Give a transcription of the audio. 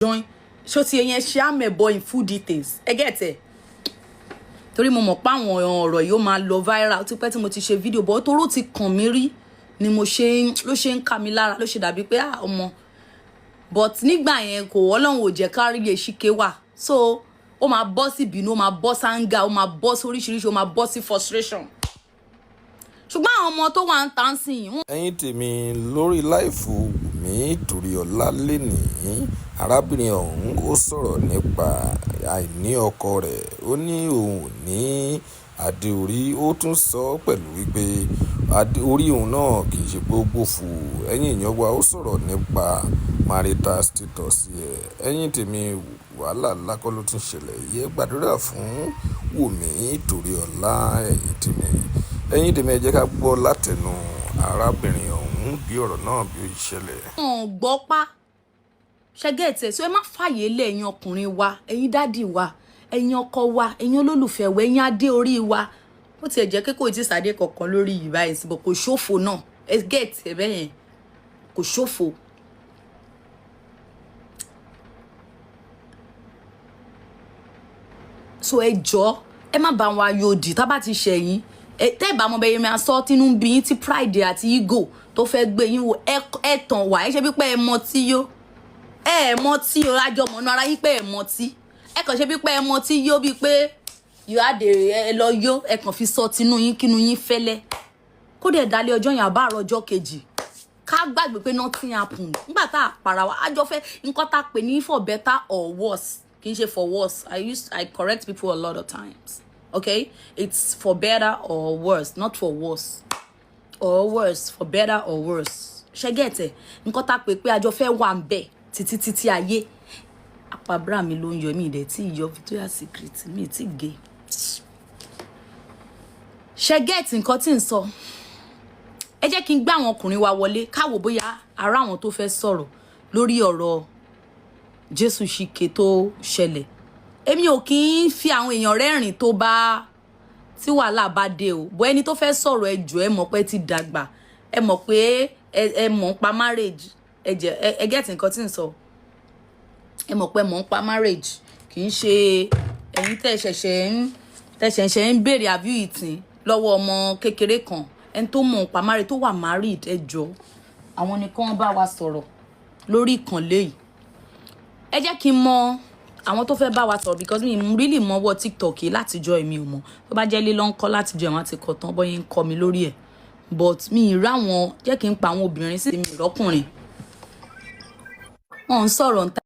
join ṣó ti yẹn ṣe àmẹ̀bọ in full details ẹ get it torí mo mọ̀ pé àwọn ọ̀rọ̀ yìí ó máa lọ viral ti pẹ́ tí mo ti ṣe fídíò bọ́ toró ti kàn mí rí ni mo ṣe ló ṣe ń kà mí lára ló ṣe dàbí pé ọmọ but nígbà yẹn kò Ọlọ́run ò jẹ́ ká rí lè ṣìkè wà so ó máa bọ́ sí ìbínú ó máa bọ́ sí anger ó máa bọ́ sí oríṣiríṣi ó máa bọ́ sí frustration ṣùgbọ́n àwọn ọmọ tó wà ń tàn sí yìí. ẹ̀yin tèmi lórí láìfù Wùmí Toríọlá lénìí arábìnrin ọ̀hún ó sọ̀rọ̀ nípa àìní ọkọ rẹ̀ ó ní òun ò ní adé orí ó tún sọ pẹ̀lú wípé adé orí òun náà kì í ṣe gbogbo fù ẹ̀yin èèyàn wa ó sọ̀rọ̀ nípa marital status ẹ̀yin tèmi wàhálà lákọ́ ló tún ṣẹlẹ̀ yẹ gbàdúrà fún Wùmí Toríọlá ẹ̀yin tèmi ẹ jẹ́ ká gbọ́ látẹnu arábìnrin ọ̀hún bí ọ̀rọ̀ náà bí ó ṣẹlẹ̀. gbọ́ pa ṣẹ́gẹ̀tẹ̀ so ẹ má fàyè lé ẹ̀yin ọkùnrin wa ẹ̀yin dádì wa ẹ̀yin ọkọ wa ẹ̀yin olólùfẹ́ wa ẹ̀yin adé orí wa ó tiẹ̀ jẹ́ pé kò tí ì sàdé kankan lórí yìí báyìí síbò kò ṣòfò náà ẹ gẹ̀ẹ́tì ẹ bẹ́yẹn kò ṣòfò. so ẹ jọ̀ọ́ ẹ má bá wa yòdì tá bá ti ṣẹ̀yìn tẹ́ bá mọ bẹ́yẹn máa sọ tínú bí yín tí pride àti ego tó fẹ́ gbé yín wò ẹ tàn wá ẹ ṣe bí pé ẹ mọ tí yó ẹ mọ tí o rájọ mọ náà ara yín pé ẹ mọ tí ẹ kàn ṣe bí pé ẹ mọ tí yó bí pé yóò àdèrè ẹ lọ yó ẹ kàn fi sọ tinú yín kínú yín fẹ́lẹ́ kó dẹ̀ dalẹ̀ ọjọ́ yẹn àbá àrọ̀ ọjọ́ kejì ká gbàgbé pé nothing happened nígbà tá a para wa àjọ fẹ́ nǹkan tá a pè ní for better or worse kì í ṣe for worse I correct people a lot of times. Okay, it's for better or worse, not for worse or worse, for better or worse. Ṣé get it? Nǹkan tá pé àjọ fẹ́ wà ńbẹ̀ títí ayé. Apabra mi ló ń yọ mí dé tí ìyọ Victoria's Secret mi ti gé. Ṣé get nǹkan tí ń sọ? Ẹ jẹ́ kí n gbé àwọn ọkùnrin wa wọlé ká wò bóyá ara àwọn tó fẹ́ sọ̀rọ̀ lórí ọ̀rọ̀ Jésù ṣìkè tó ṣẹlẹ̀. Èmi ò kì í fi àwọn èèyàn rẹ́rìn tó bá tí wàhálà bá dé o bọ́ ẹni tó fẹ́ sọ̀rọ̀ ẹjọ́ ẹ mọ̀ pé ti dàgbà ẹ mọ̀ pé ẹ mọ̀ ń pa marriage ẹ get nǹkan tí ń sọ ẹ mọ̀ pé mọ̀ ń pa marriage kì í ṣe ẹ̀yin tẹ̀ṣẹ̀ṣẹ̀ ń béèrè àbí ìtìn lọ́wọ́ ọmọ kékeré kan ẹni tó mọ̀ ń pa marriage tó wà married ẹjọ́ àwọn nìkan bá wa sọ̀rọ̀ lórí ìkànnì yìí ẹ jẹ́ kí n mọ̀ àwọn tó fẹ́ bá wa sọ̀rọ̀ because mi really mọ́wọ́ TikTok yìí látijọ́ èmi ò mọ̀ tó bá jẹ́ lílọ́ ń kọ́ látijọ́ àwọn àti kọ̀ tán bọ́yé ń kọ́ mi lórí ẹ̀ but mi ì ráwọn jẹ́ kí n pa àwọn obìnrin sí mi ìrọ́kùnrin wọn ń sọ̀rọ̀ ń ta.